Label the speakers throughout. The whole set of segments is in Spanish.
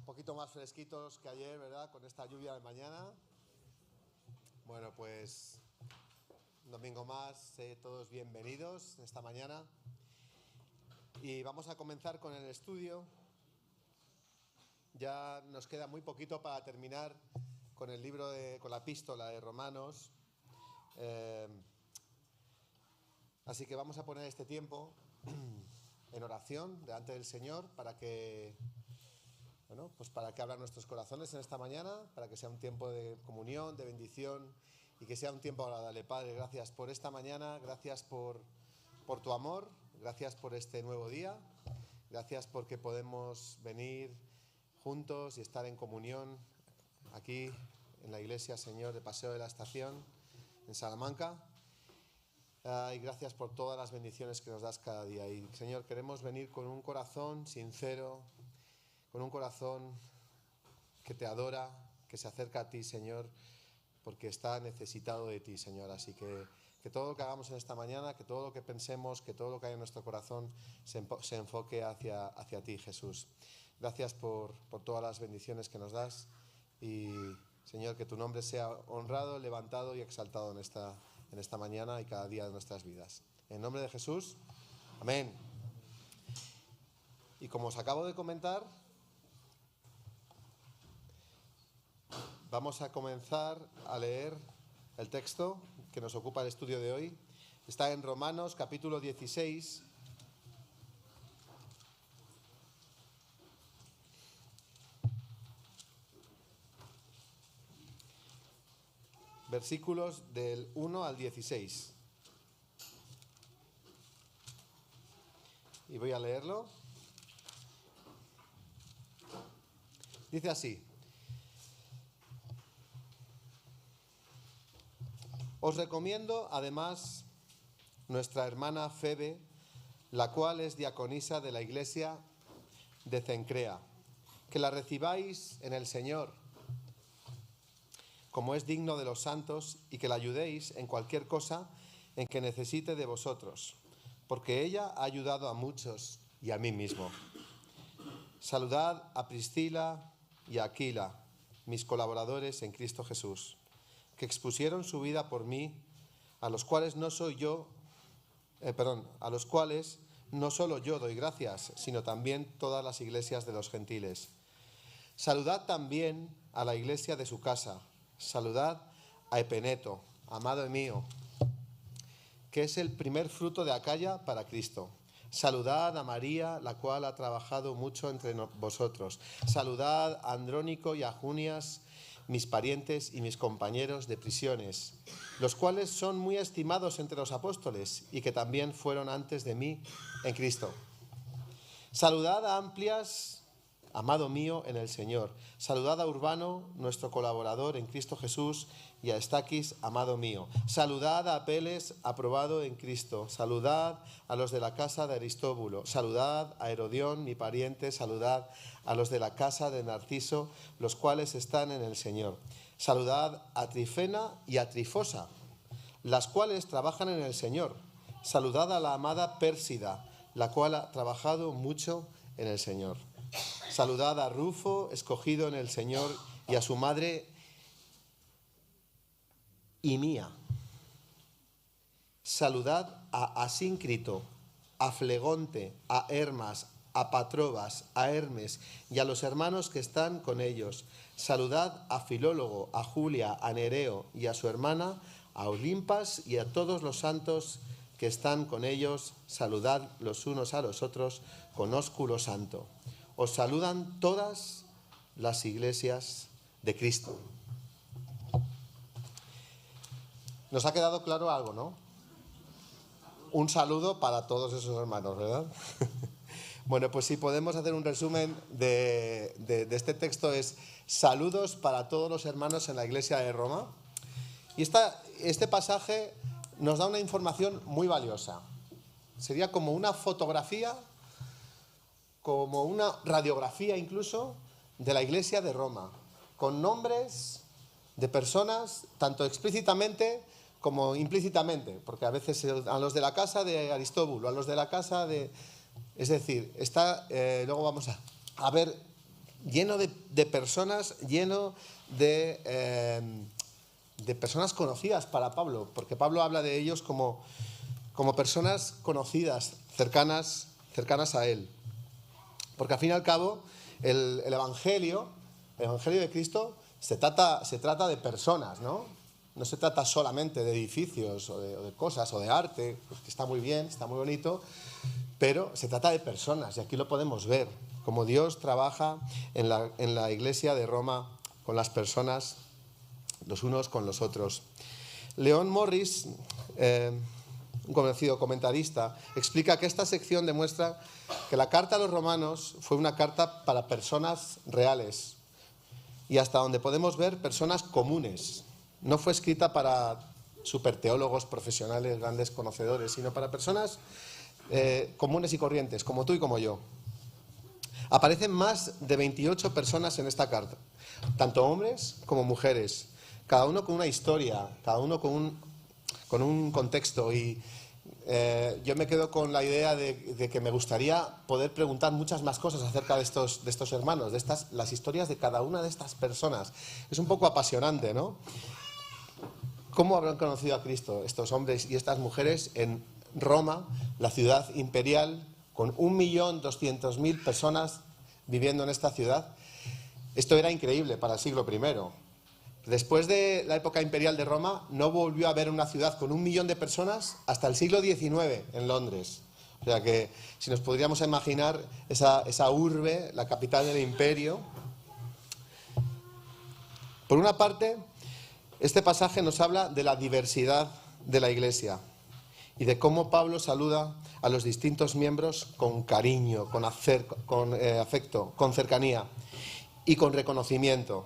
Speaker 1: poquito más fresquitos que ayer, ¿verdad? Con esta lluvia de mañana. Bueno, pues un domingo más, todos bienvenidos esta mañana. Y vamos a comenzar con el estudio. Ya nos queda muy poquito para terminar con el libro con la epístola de Romanos. Así que vamos a poner este tiempo en oración delante del Señor para que abra nuestros corazones en esta mañana, para que sea un tiempo de comunión, de bendición y que sea un tiempo agradable. Padre, gracias por esta mañana, gracias por tu amor, gracias por este nuevo día, gracias porque podemos venir juntos y estar en comunión aquí en la iglesia, Señor, de Paseo de la Estación, en Salamanca. Y gracias por todas las bendiciones que nos das cada día. Y, Señor, queremos venir con un corazón sincero, con un corazón que te adora, que se acerca a ti, Señor, porque está necesitado de ti, Señor. Así que todo lo que hagamos en esta mañana, que todo lo que pensemos, que todo lo que hay en nuestro corazón se enfoque hacia ti, Jesús. Gracias por todas las bendiciones que nos das y, Señor, que tu nombre sea honrado, levantado y exaltado en esta mañana y cada día de nuestras vidas. En nombre de Jesús, amén. Y como os acabo de comentar, vamos a comenzar a leer el texto que nos ocupa el estudio de hoy. Está en Romanos capítulo 16. Versículos del 1 al 16. Y voy a leerlo. Dice así: os recomiendo además nuestra hermana Febe, la cual es diaconisa de la iglesia de Cencrea, que la recibáis en el Señor, como es digno de los santos, y que la ayudéis en cualquier cosa en que necesite de vosotros, porque ella ha ayudado a muchos y a mí mismo. Saludad a Priscila y a Aquila, mis colaboradores en Cristo Jesús, que expusieron su vida por mí, a los cuales no solo yo doy gracias, sino también todas las iglesias de los gentiles. Saludad también a la iglesia de su casa. Saludad a Epeneto, amado mío, que es el primer fruto de Acaya para Cristo. Saludad a María, la cual ha trabajado mucho entre vosotros. Saludad a Andrónico y a Junias, mis parientes y mis compañeros de prisiones, los cuales son muy estimados entre los apóstoles y que también fueron antes de mí en Cristo. Saludad a Amplias, amado mío en el Señor. Saludad a Urbano, nuestro colaborador en Cristo Jesús, y a Estaquis, amado mío. Saludad a Apeles, aprobado en Cristo. Saludad a los de la casa de Aristóbulo. Saludad a Herodión, mi pariente. Saludad a los de la casa de Narciso, los cuales están en el Señor. Saludad a Trifena y a Trifosa, las cuales trabajan en el Señor. Saludad a la amada Pérsida, la cual ha trabajado mucho en el Señor. Saludad a Rufo, escogido en el Señor, y a su madre y mía. Saludad a Asíncrito, a Flegonte, a Hermas, a Patrobas, a Hermes y a los hermanos que están con ellos. Saludad a Filólogo, a Julia, a Nereo y a su hermana, a Olimpas y a todos los santos que están con ellos. Saludad los unos a los otros con ósculo santo. Os saludan todas las iglesias de Cristo. Nos ha quedado claro algo, ¿no? Un saludo para todos esos hermanos, ¿verdad? Bueno, pues si podemos hacer un resumen de este texto, es saludos para todos los hermanos en la iglesia de Roma. Y este pasaje nos da una información muy valiosa. Sería como una fotografía, como una radiografía incluso, de la iglesia de Roma, con nombres de personas, tanto explícitamente como implícitamente, porque a veces a los de la casa de Aristóbulo, a los de la casa de... Es decir, luego vamos a ver lleno de personas, lleno de personas conocidas para Pablo, porque Pablo habla de ellos como personas conocidas, cercanas a él. Porque al fin y al cabo, el Evangelio de Cristo se trata de personas, ¿no? No se trata solamente de edificios o de cosas o de arte, pues que está muy bien, está muy bonito, pero se trata de personas, y aquí lo podemos ver, como Dios trabaja en la iglesia de Roma con las personas, los unos con los otros. Leon Morris, un conocido comentarista, explica que esta sección demuestra que la carta a los romanos fue una carta para personas reales y hasta donde podemos ver personas comunes. No fue escrita para superteólogos profesionales, grandes conocedores, sino para personas comunes y corrientes, como tú y como yo. Aparecen más de 28 personas en esta carta, tanto hombres como mujeres, cada uno con una historia, cada uno con un contexto, y yo me quedo con la idea de que me gustaría poder preguntar muchas más cosas acerca de estos hermanos, las historias de cada una de estas personas. Es un poco apasionante, ¿no? ¿Cómo habrán conocido a Cristo estos hombres y estas mujeres en Roma, la ciudad imperial, con 1.200.000 personas viviendo en esta ciudad? Esto era increíble para el siglo I. Después de la época imperial de Roma, no volvió a haber una ciudad con 1 millón de personas hasta el siglo XIX en Londres. O sea que si nos podríamos imaginar esa urbe, la capital del imperio. Por una parte, este pasaje nos habla de la diversidad de la iglesia y de cómo Pablo saluda a los distintos miembros con cariño, con afecto, con cercanía y con reconocimiento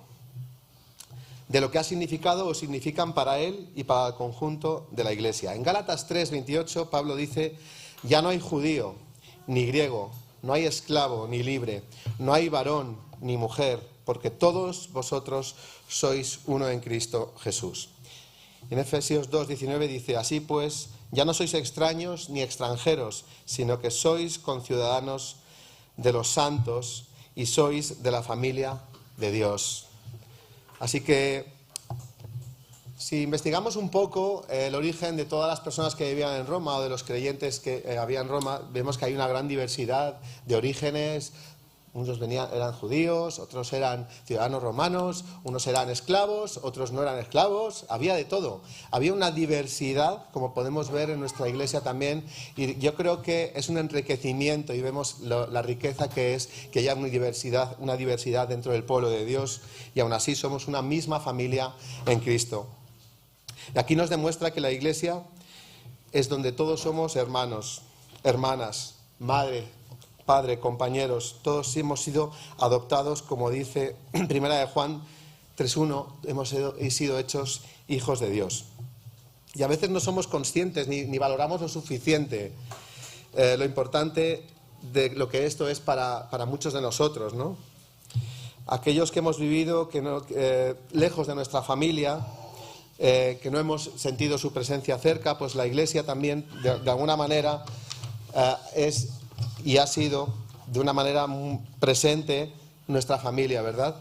Speaker 1: de lo que ha significado o significan para él y para el conjunto de la iglesia. En Gálatas 3:28 Pablo dice: ya no hay judío ni griego, no hay esclavo ni libre, no hay varón ni mujer, porque todos vosotros sois uno en Cristo Jesús. En Efesios 2:19 dice: así pues, ya no sois extraños ni extranjeros, sino que sois conciudadanos de los santos y sois de la familia de Dios. Así que, si investigamos un poco el origen de todas las personas que vivían en Roma o de los creyentes que había en Roma, vemos que hay una gran diversidad de orígenes. Unos eran judíos, otros eran ciudadanos romanos, unos eran esclavos, otros no eran esclavos, había de todo. Había una diversidad, como podemos ver en nuestra iglesia también, y yo creo que es un enriquecimiento y vemos la riqueza que es que haya una diversidad dentro del pueblo de Dios, y aún así somos una misma familia en Cristo. Y aquí nos demuestra que la iglesia es donde todos somos hermanos, hermanas, madre, padre, compañeros, todos hemos sido adoptados, como dice Primera de Juan 3:1, hemos sido hechos hijos de Dios. Y a veces no somos conscientes ni valoramos lo suficiente lo importante de lo que esto es para muchos de nosotros, ¿no? Aquellos que hemos vivido lejos de nuestra familia, que no hemos sentido su presencia cerca, pues la iglesia también, de alguna manera, es y ha sido de una manera presente nuestra familia, ¿verdad?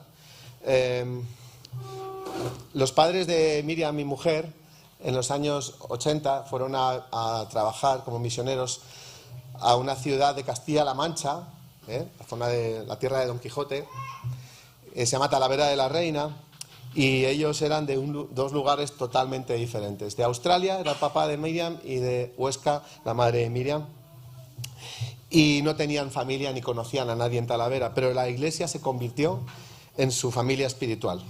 Speaker 1: Los padres de Miriam, mi mujer, en los años 80 fueron a trabajar como misioneros a una ciudad de Castilla-La Mancha, la zona de la tierra de Don Quijote, se llama Talavera de la Reina, y ellos eran de dos lugares totalmente diferentes. De Australia era el papá de Miriam y de Huesca la madre de Miriam. Y no tenían familia ni conocían a nadie en Talavera, pero la iglesia se convirtió en su familia espiritual.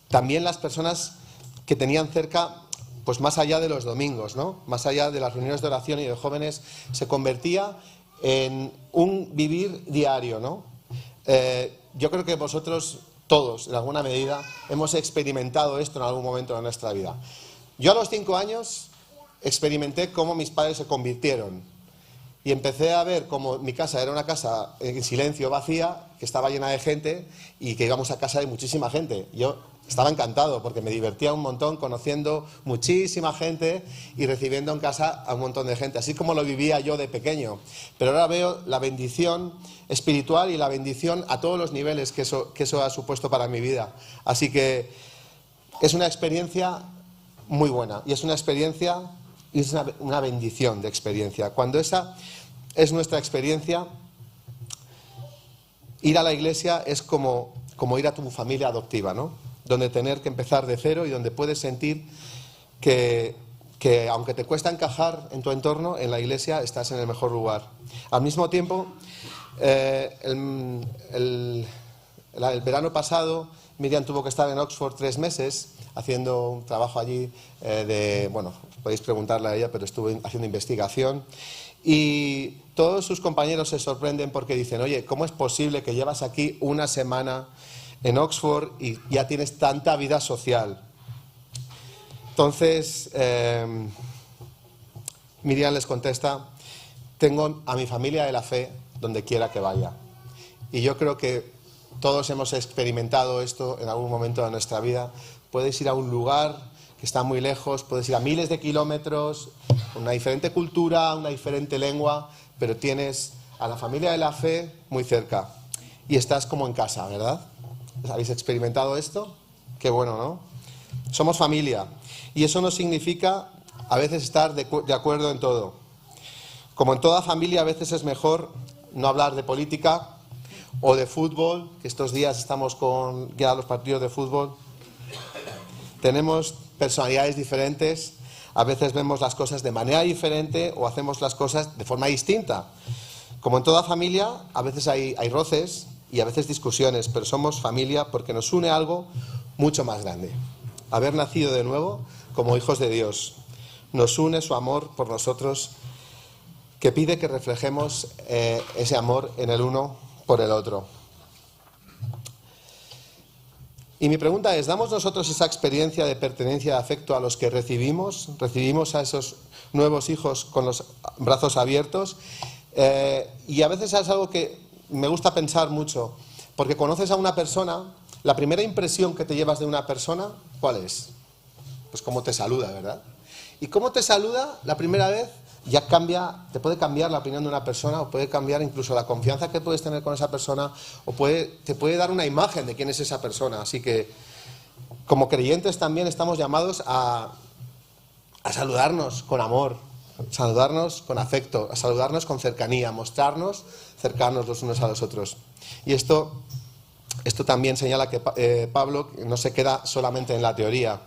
Speaker 1: También las personas que tenían cerca, pues más allá de los domingos, ¿no? Más allá de las reuniones de oración y de jóvenes, se convertía en un vivir diario, ¿no? Yo creo que vosotros todos, en alguna medida, hemos experimentado esto en algún momento de nuestra vida. Yo a los 5 años experimenté cómo mis padres se convirtieron. y empecé a ver como mi casa era una casa en silencio, vacía, que estaba llena de gente y que íbamos a casa de muchísima gente. Yo estaba encantado porque me divertía un montón conociendo muchísima gente y recibiendo en casa a un montón de gente, así como lo vivía yo de pequeño. Pero ahora veo la bendición espiritual y la bendición a todos los niveles que eso ha supuesto para mi vida. Así que es una experiencia muy buena y es una experiencia y es una bendición de experiencia. Cuando esa es nuestra experiencia, ir a la iglesia es como ir a tu familia adoptiva, ¿no? Donde tener que empezar de cero y donde puedes sentir que aunque te cuesta encajar en tu entorno, en la iglesia estás en el mejor lugar. Al mismo tiempo, el verano pasado Miriam tuvo que estar en Oxford 3 meses haciendo un trabajo allí bueno, podéis preguntarle a ella, pero estuve haciendo investigación. Y todos sus compañeros se sorprenden porque dicen, oye, ¿cómo es posible que llevas aquí una semana en Oxford y ya tienes tanta vida social? Entonces, Miriam les contesta, tengo a mi familia de la fe donde quiera que vaya. Y yo creo que todos hemos experimentado esto en algún momento de nuestra vida. Puedes ir a un lugar que está muy lejos, puedes ir a miles de kilómetros, con una diferente cultura, una diferente lengua, pero tienes a la familia de la fe muy cerca y estás como en casa, ¿verdad? ¿Habéis experimentado esto? Qué bueno, ¿no? Somos familia y eso no significa a veces estar de acuerdo en todo. Como en toda familia, a veces es mejor no hablar de política o de fútbol, que estos días estamos con ya los partidos de fútbol. Tenemos personalidades diferentes, a veces vemos las cosas de manera diferente o hacemos las cosas de forma distinta. Como en toda familia, a veces hay roces y a veces discusiones, pero somos familia porque nos une algo mucho más grande. Haber nacido de nuevo como hijos de Dios. Nos une su amor por nosotros, que pide que reflejemos ese amor en el uno por el otro. Y mi pregunta es, ¿damos nosotros esa experiencia de pertenencia, de afecto a los que recibimos? ¿Recibimos a esos nuevos hijos con los brazos abiertos? Y a veces es algo que me gusta pensar mucho, porque conoces a una persona, la primera impresión que te llevas de una persona, ¿cuál es? Pues cómo te saluda, ¿verdad? Y cómo te saluda la primera vez ya cambia, te puede cambiar la opinión de una persona o puede cambiar incluso la confianza que puedes tener con esa persona o te puede dar una imagen de quién es esa persona. Así que como creyentes también estamos llamados a saludarnos con amor, a saludarnos con afecto, a saludarnos con cercanía, a mostrarnos cercanos los unos a los otros. Y esto también señala que Pablo no se queda solamente en la teoría.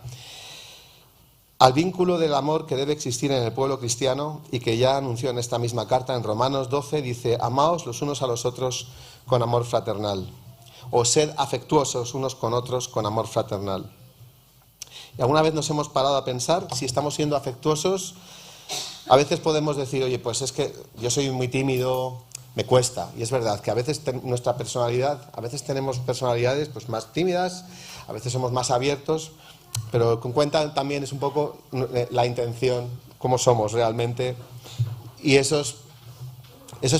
Speaker 1: Al vínculo del amor que debe existir en el pueblo cristiano y que ya anunció en esta misma carta, en Romanos 12, dice, amaos los unos a los otros con amor fraternal, o sed afectuosos unos con otros con amor fraternal. ¿Y alguna vez nos hemos parado a pensar si estamos siendo afectuosos? A veces podemos decir, oye, pues es que yo soy muy tímido, me cuesta. Y es verdad que a veces nuestra personalidad, a veces tenemos personalidades pues más tímidas, a veces somos más abiertos, pero con cuenta también es un poco la intención, cómo somos realmente y esas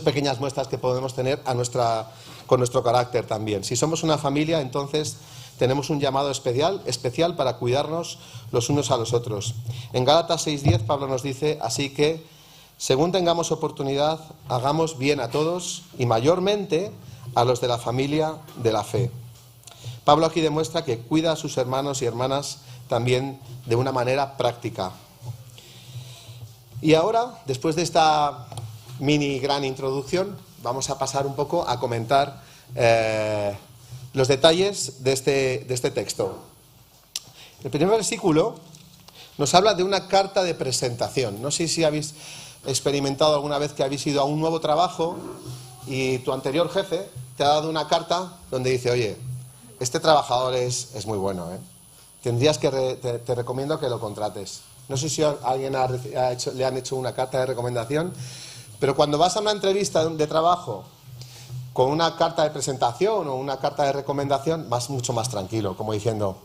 Speaker 1: pequeñas muestras que podemos tener con nuestro carácter también. Si somos una familia, entonces tenemos un llamado especial para cuidarnos los unos a los otros. En Gálatas 6:10 Pablo nos dice, así que, según tengamos oportunidad, hagamos bien a todos y mayormente a los de la familia de la fe. Pablo aquí demuestra que cuida a sus hermanos y hermanas también de una manera práctica. Y ahora, después de esta gran introducción, vamos a pasar un poco a comentar los detalles de este texto. El primer versículo nos habla de una carta de presentación. No sé si habéis experimentado alguna vez que habéis ido a un nuevo trabajo y tu anterior jefe te ha dado una carta donde dice, oye, este trabajador es muy bueno, ¿eh? Te recomiendo que lo contrates. No sé si a alguien le han hecho una carta de recomendación, pero cuando vas a una entrevista de trabajo con una carta de presentación o una carta de recomendación, vas mucho más tranquilo, como diciendo,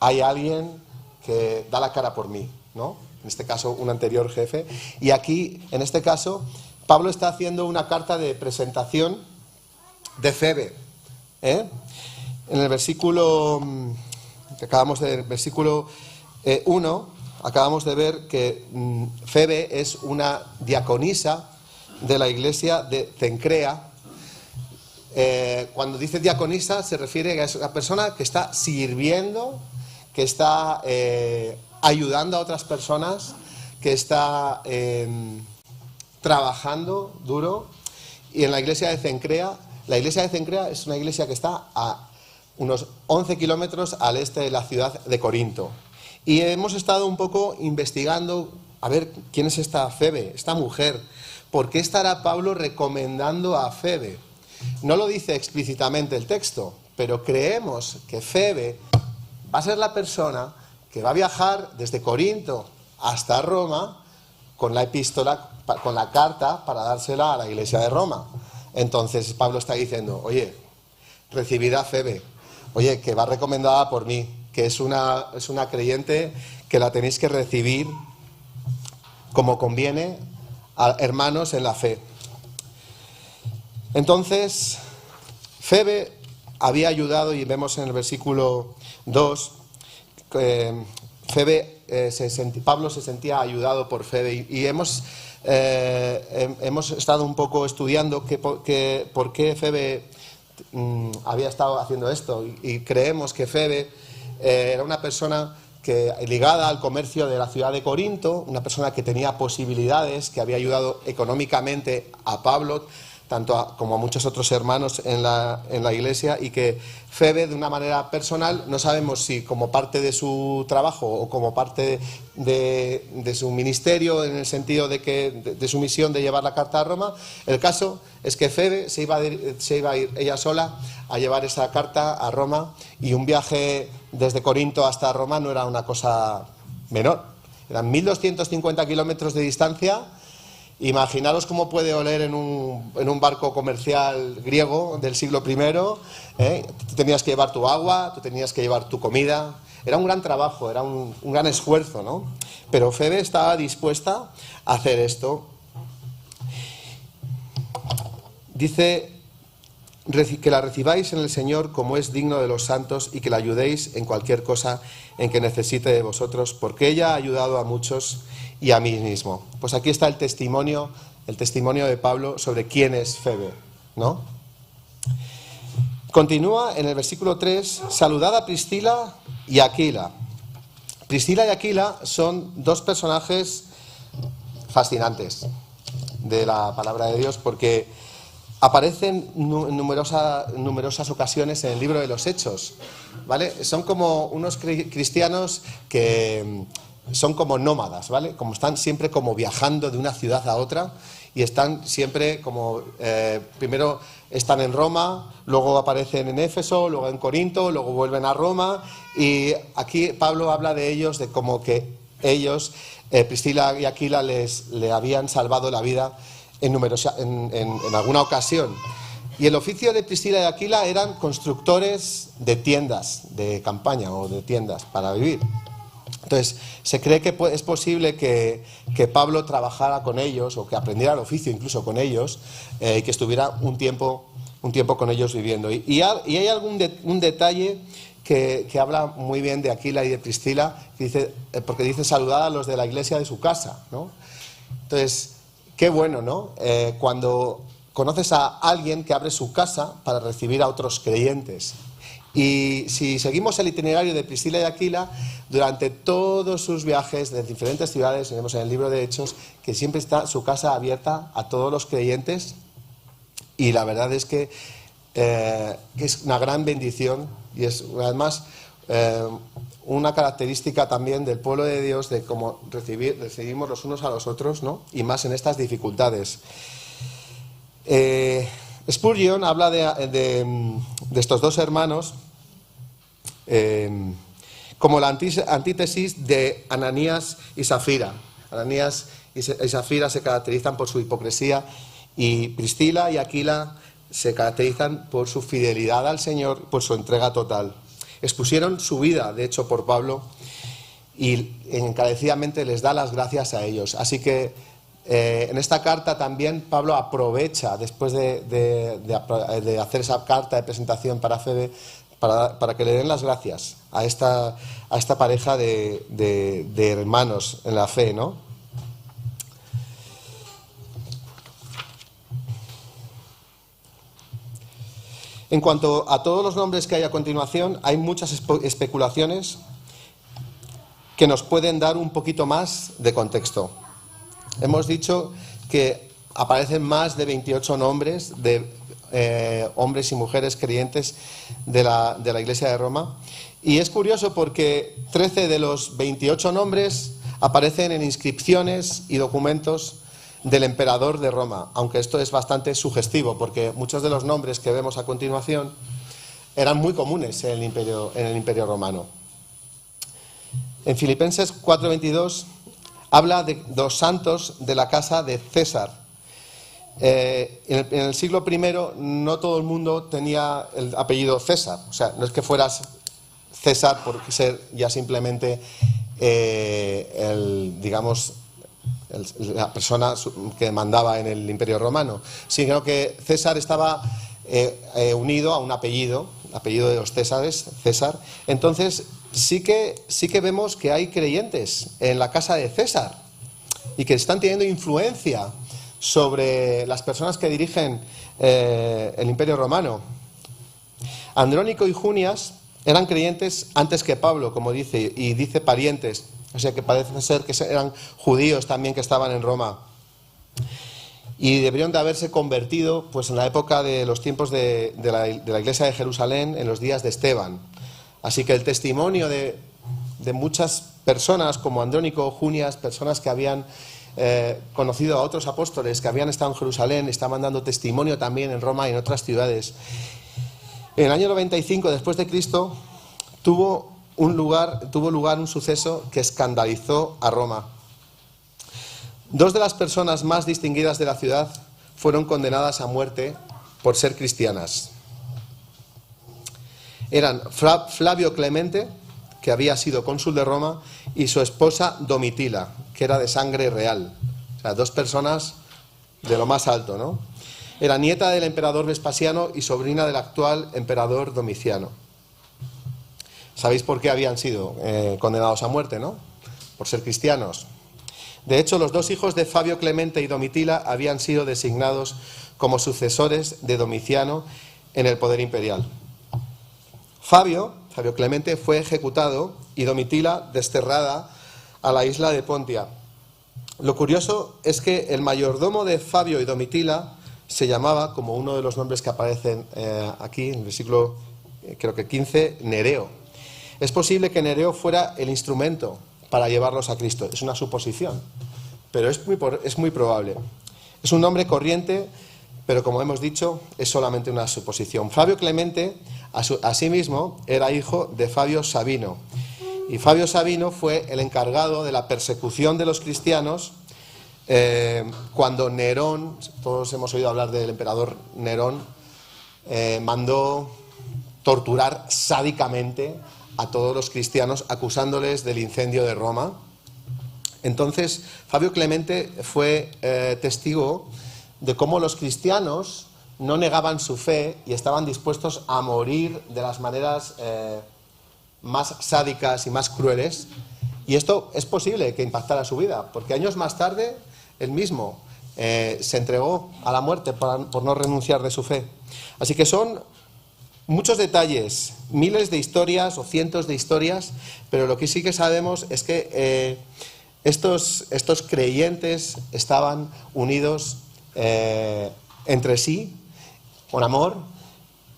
Speaker 1: hay alguien que da la cara por mí, ¿no? En este caso, un anterior jefe. Y aquí, en este caso, Pablo está haciendo una carta de presentación de Febe. En el versículo, versículo 1, acabamos de ver que Febe es una diaconisa de la iglesia de Cencrea. Cuando dice diaconisa se refiere a una persona que está sirviendo, que está ayudando a otras personas, que está trabajando duro. Y en la iglesia de Cencrea, la iglesia de Cencrea es una iglesia que está a unos 11 kilómetros al este de la ciudad de Corinto. Y hemos estado un poco investigando a ver quién es esta Febe, esta mujer. ¿Por qué estará Pablo recomendando a Febe? No lo dice explícitamente el texto, pero creemos que Febe va a ser la persona que va a viajar desde Corinto hasta Roma con la epístola, con la carta, para dársela a la iglesia de Roma. Entonces Pablo está diciendo, oye, recibid a Febe, oye, que va recomendada por mí, que es una creyente que la tenéis que recibir como conviene a hermanos en la fe. Entonces, Febe había ayudado, y vemos en el versículo 2, Pablo se sentía ayudado por Febe, y hemos estado un poco estudiando por qué Febe había estado haciendo esto, y creemos que Febe era una persona ligada al comercio de la ciudad de Corinto, una persona que tenía posibilidades, que había ayudado económicamente a Pablo, tanto como a muchos otros hermanos en la iglesia, y que Febe, de una manera personal, no sabemos si como parte de su trabajo o como parte de su ministerio, en el sentido de su misión de llevar la carta a Roma. El caso es que Febe se iba a ir ella sola a llevar esa carta a Roma, y un viaje desde Corinto hasta Roma no era una cosa menor. Eran 1.250 kilómetros de distancia. Imaginaros cómo puede oler en un barco comercial griego del siglo I. Tú tenías que llevar tu agua, tú tenías que llevar tu comida. Era un gran trabajo, era un gran esfuerzo, ¿no? Pero Febe estaba dispuesta a hacer esto. Dice que la recibáis en el Señor como es digno de los santos, y que la ayudéis en cualquier cosa en que necesite de vosotros, porque ella ha ayudado a muchos y a mí mismo. Pues aquí está el testimonio de Pablo sobre quién es Febe, ¿no? Continúa en el versículo 3, saludad a Priscila y Aquila. Priscila y Aquila son dos personajes fascinantes de la palabra de Dios, porque aparecen en numerosas ocasiones en el libro de los Hechos, ¿vale? Son como unos cristianos que son como nómadas, ¿vale? Como están siempre como viajando de una ciudad a otra, y están siempre como, primero están en Roma, luego aparecen en Éfeso, luego en Corinto, luego vuelven a Roma, y aquí Pablo habla de ellos, de como que ellos, Priscila y Aquila, le habían salvado la vida en alguna ocasión. Y el oficio de Priscila y Aquila eran constructores de tiendas de campaña o de tiendas para vivir. Entonces, se cree que es posible que Pablo trabajara con ellos, o que aprendiera el oficio incluso con ellos, y que estuviera un tiempo con ellos viviendo. Y hay un detalle que habla muy bien de Aquila y de Priscila, porque dice saludad a los de la iglesia de su casa, ¿no? Entonces, qué bueno, ¿no? Cuando conoces a alguien que abre su casa para recibir a otros creyentes. Y si seguimos el itinerario de Priscila y Aquila, durante todos sus viajes de diferentes ciudades, vemos en el libro de Hechos que siempre está su casa abierta a todos los creyentes, y la verdad es que es una gran bendición, y es además una característica también del pueblo de Dios, de cómo recibimos los unos a los otros, ¿no? Y más en estas dificultades. Spurgeon habla de estos dos hermanos como la antítesis de Ananías y Safira. Ananías y Safira se caracterizan por su hipocresía, y Priscila y Aquila se caracterizan por su fidelidad al Señor, por su entrega total. Expusieron su vida, de hecho, por Pablo, y encarecidamente les da las gracias a ellos. Así que En esta carta también Pablo aprovecha, después de hacer esa carta de presentación para Febe, para que le den las gracias a esta pareja de hermanos en la fe, ¿no? En cuanto a todos los nombres que hay a continuación, hay muchas especulaciones que nos pueden dar un poquito más de contexto. Hemos dicho que aparecen más de 28 nombres de hombres y mujeres creyentes de la Iglesia de Roma. Y es curioso porque 13 de los 28 nombres aparecen en inscripciones y documentos del emperador de Roma, aunque esto es bastante sugestivo porque muchos de los nombres que vemos a continuación eran muy comunes en el imperio romano. En Filipenses 4:22 habla de los santos de la casa de César. En el siglo I no todo el mundo tenía el apellido César, o sea, no es que fueras César por ser ya simplemente la persona que mandaba en el Imperio Romano, sino que César estaba unido a un apellido de los Césares, César. Entonces sí que vemos que hay creyentes en la casa de César y que están teniendo influencia sobre las personas que dirigen el Imperio Romano. Andrónico y Junias eran creyentes antes que Pablo, como dice, y dice parientes. O sea que parece ser que eran judíos también que estaban en Roma. Y deberían de haberse convertido pues en la época de los tiempos de la iglesia de Jerusalén, en los días de Esteban. Así que el testimonio de muchas personas como Andrónico o Junias, personas que habían conocido a otros apóstoles que habían estado en Jerusalén, estaban dando testimonio también en Roma y en otras ciudades. En el año 95 después de Cristo tuvo lugar un suceso que escandalizó a Roma. Dos de las personas más distinguidas de la ciudad fueron condenadas a muerte por ser cristianas. Eran Flavio Clemente, que había sido cónsul de Roma, y su esposa Domitila, que era de sangre real. O sea, dos personas de lo más alto, ¿no? Era nieta del emperador Vespasiano y sobrina del actual emperador Domiciano. ¿Sabéis por qué habían sido condenados a muerte, no? Por ser cristianos. De hecho, los dos hijos de Fabio Clemente y Domitila habían sido designados como sucesores de Domiciano en el poder imperial. Fabio Clemente fue ejecutado y Domitila desterrada a la isla de Pontia. Lo curioso es que el mayordomo de Fabio y Domitila se llamaba, como uno de los nombres que aparecen aquí en el versículo creo que 15, Nereo. Es posible que Nereo fuera el instrumento para llevarlos a Cristo. Es una suposición, pero es muy probable. Es un nombre corriente, pero como hemos dicho, es solamente una suposición. Fabio Clemente, asimismo, era hijo de Fabio Sabino. Y Fabio Sabino fue el encargado de la persecución de los cristianos cuando Nerón, todos hemos oído hablar del emperador Nerón, mandó torturar sádicamente a todos los cristianos acusándoles del incendio de Roma. Entonces, Fabio Clemente fue testigo de cómo los cristianos no negaban su fe y estaban dispuestos a morir de las maneras más sádicas y más crueles. Y esto es posible que impactara su vida, porque años más tarde él mismo se entregó a la muerte por no renunciar de su fe. Así que son muchos detalles, miles de historias o cientos de historias, pero lo que sí que sabemos es que estos creyentes estaban unidos entre sí, con amor,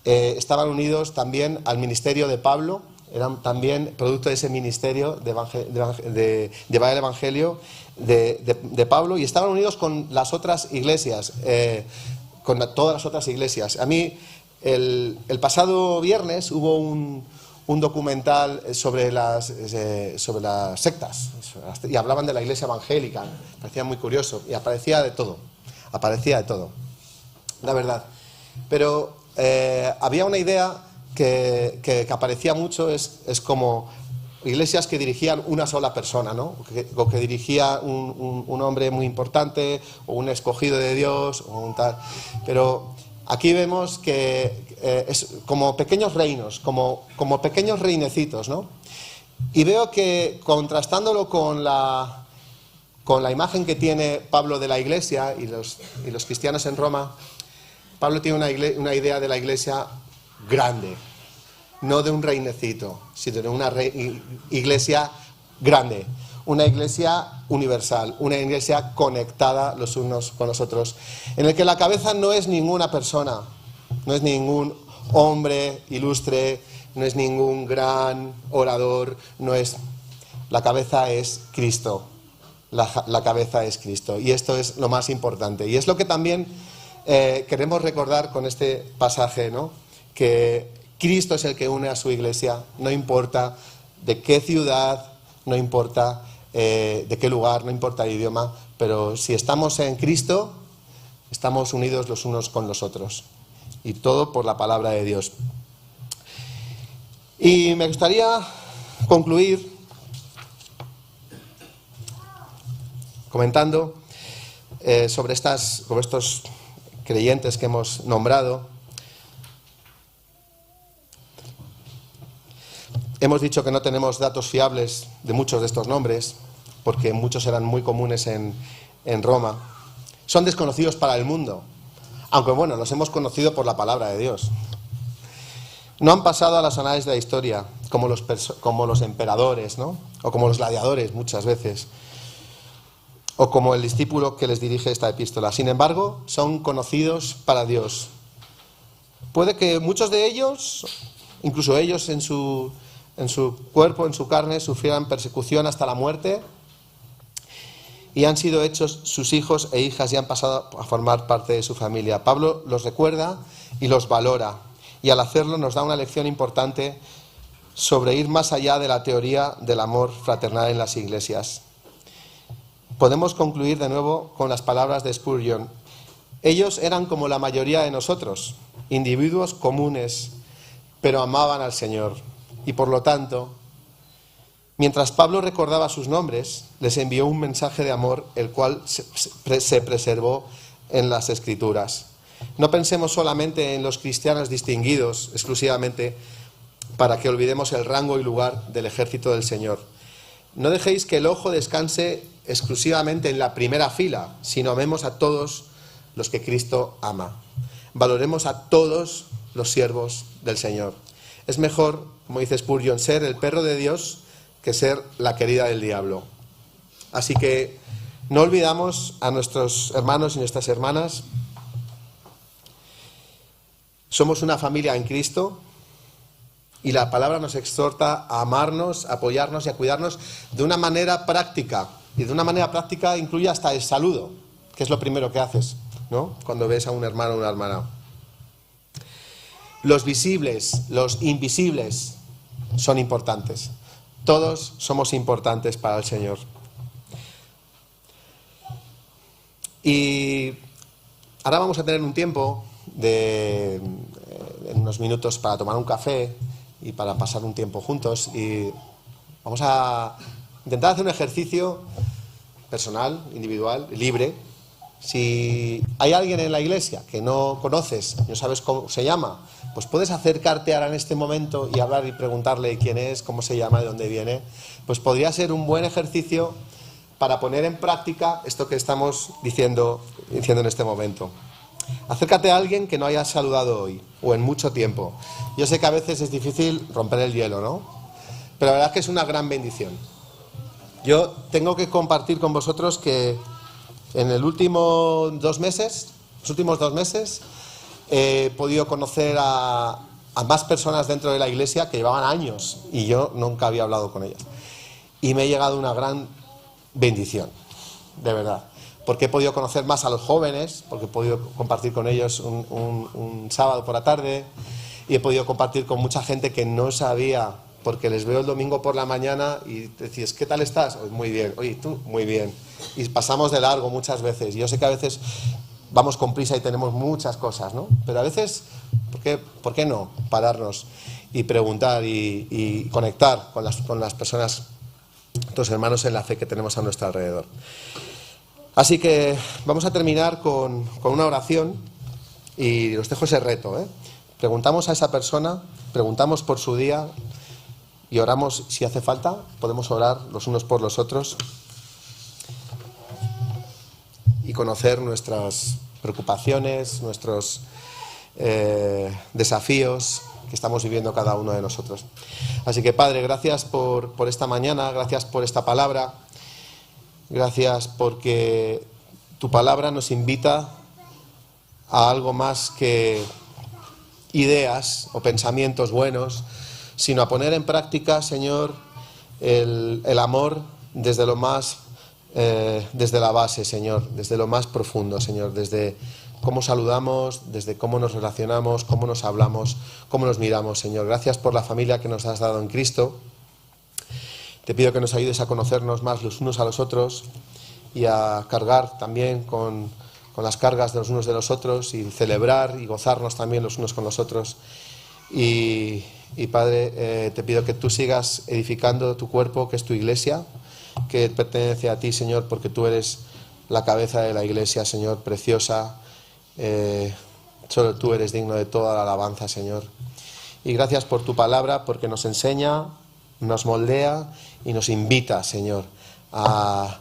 Speaker 1: estaban unidos también al ministerio de Pablo, eran también producto de ese ministerio de llevar el Evangelio de Pablo, y estaban unidos con las otras iglesias, con todas las otras iglesias. A mí, el pasado viernes hubo un documental sobre las sectas, y hablaban de la iglesia evangélica. Parecía muy curioso, y aparecía de todo, la verdad. Pero había una idea que aparecía mucho, es como iglesias que dirigían una sola persona, ¿no? O que dirigía un hombre muy importante, o un escogido de Dios, o un tal. Pero aquí vemos que es como pequeños reinos, como pequeños reinecitos, ¿no? Y veo que, contrastándolo con la imagen que tiene Pablo de la iglesia y los cristianos en Roma, Pablo tiene una idea de la iglesia grande, no de un reinecito, sino de una iglesia grande, una iglesia universal, una iglesia conectada los unos con los otros, en el que la cabeza no es ninguna persona, no es ningún hombre ilustre, no es ningún gran orador, la cabeza es Cristo, la cabeza es Cristo, y esto es lo más importante, y es lo que también queremos recordar con este pasaje, ¿no? Que Cristo es el que une a su iglesia, no importa de qué ciudad, no importa de qué lugar, no importa el idioma, pero si estamos en Cristo, estamos unidos los unos con los otros. Y todo por la palabra de Dios. Y me gustaría concluir comentando sobre estos creyentes que hemos nombrado. Hemos dicho que no tenemos datos fiables de muchos de estos nombres, porque muchos eran muy comunes en Roma. Son desconocidos para el mundo, aunque bueno, los hemos conocido por la palabra de Dios. No han pasado a las anales de la historia, como los emperadores, ¿no? O como los gladiadores muchas veces, o como el discípulo que les dirige esta epístola. Sin embargo, son conocidos para Dios. Puede que muchos de ellos, incluso ellos en su cuerpo, en su carne, sufrieran persecución hasta la muerte y han sido hechos sus hijos e hijas y han pasado a formar parte de su familia. Pablo los recuerda y los valora, y al hacerlo nos da una lección importante sobre ir más allá de la teoría del amor fraternal en las iglesias. Podemos concluir de nuevo con las palabras de Spurgeon. Ellos eran como la mayoría de nosotros, individuos comunes, pero amaban al Señor. Y por lo tanto, mientras Pablo recordaba sus nombres, les envió un mensaje de amor, el cual se preservó en las Escrituras. No pensemos solamente en los cristianos distinguidos exclusivamente para que olvidemos el rango y lugar del ejército del Señor. No dejéis que el ojo descanse exclusivamente en la primera fila, sino amemos a todos los que Cristo ama. Valoremos a todos los siervos del Señor. Es mejor, como dice Spurgeon, ser el perro de Dios que ser la querida del diablo. Así que no olvidamos a nuestros hermanos y nuestras hermanas. Somos una familia en Cristo y la palabra nos exhorta a amarnos, a apoyarnos y a cuidarnos de una manera práctica. Y de una manera práctica incluye hasta el saludo, que es lo primero que haces, ¿no? Cuando ves a un hermano o una hermana. Los visibles, los invisibles son importantes. Todos somos importantes para el Señor. Y ahora vamos a tener un tiempo en unos minutos para tomar un café y para pasar un tiempo juntos. Y vamos a intentar hacer un ejercicio personal, individual, libre. Si hay alguien en la iglesia que no conoces, no sabes cómo se llama, pues puedes acercarte ahora en este momento y hablar y preguntarle quién es, cómo se llama, de dónde viene. Pues podría ser un buen ejercicio para poner en práctica esto que estamos diciendo en este momento. Acércate a alguien que no hayas saludado hoy o en mucho tiempo. Yo sé que a veces es difícil romper el hielo, ¿no? Pero la verdad es que es una gran bendición. Yo tengo que compartir con vosotros que en los últimos 2 meses, he podido conocer a más personas dentro de la iglesia que llevaban años y yo nunca había hablado con ellas. Y me ha llegado una gran bendición, de verdad. Porque he podido conocer más a los jóvenes, porque he podido compartir con ellos un sábado por la tarde, y he podido compartir con mucha gente que no sabía, porque les veo el domingo por la mañana y decís, ¿qué tal estás? Muy bien. Oye, ¿tú? Muy bien. Y pasamos de largo muchas veces. Yo sé que a veces vamos con prisa y tenemos muchas cosas, ¿no? Pero a veces, ¿por qué no pararnos? y preguntar y conectar con las personas, tus hermanos en la fe que tenemos a nuestro alrededor. Así que vamos a terminar con una oración y os dejo ese reto, ¿eh? Preguntamos a esa persona, preguntamos por su día y oramos si hace falta. Podemos orar los unos por los otros y conocer nuestras preocupaciones, nuestros desafíos que estamos viviendo cada uno de nosotros. Así que, Padre, gracias por esta mañana, gracias por esta palabra, gracias porque tu palabra nos invita a algo más que ideas o pensamientos buenos, sino a poner en práctica, Señor, el amor desde lo más, desde la base, Señor, desde lo más profundo, Señor, desde cómo saludamos, desde cómo nos relacionamos, cómo nos hablamos, cómo nos miramos, Señor. Gracias por la familia que nos has dado en Cristo. Te pido que nos ayudes a conocernos más los unos a los otros y a cargar también con las cargas de los unos de los otros y celebrar y gozarnos también los unos con los otros. Y Padre, te pido que tú sigas edificando tu cuerpo, que es tu iglesia, que pertenece a ti, Señor, porque tú eres la cabeza de la iglesia, Señor, preciosa. Solo tú eres digno de toda la alabanza, Señor. Y gracias por tu palabra, porque nos enseña, nos moldea y nos invita, Señor, a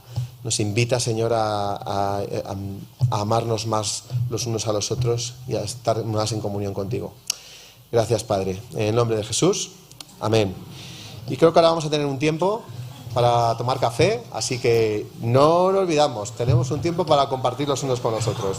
Speaker 1: amarnos más los unos a los otros y a estar más en comunión contigo. Gracias, Padre. En el nombre de Jesús. Amén. Y creo que ahora vamos a tener un tiempo para tomar café, así que no lo olvidamos. Tenemos un tiempo para compartir los unos con los otros.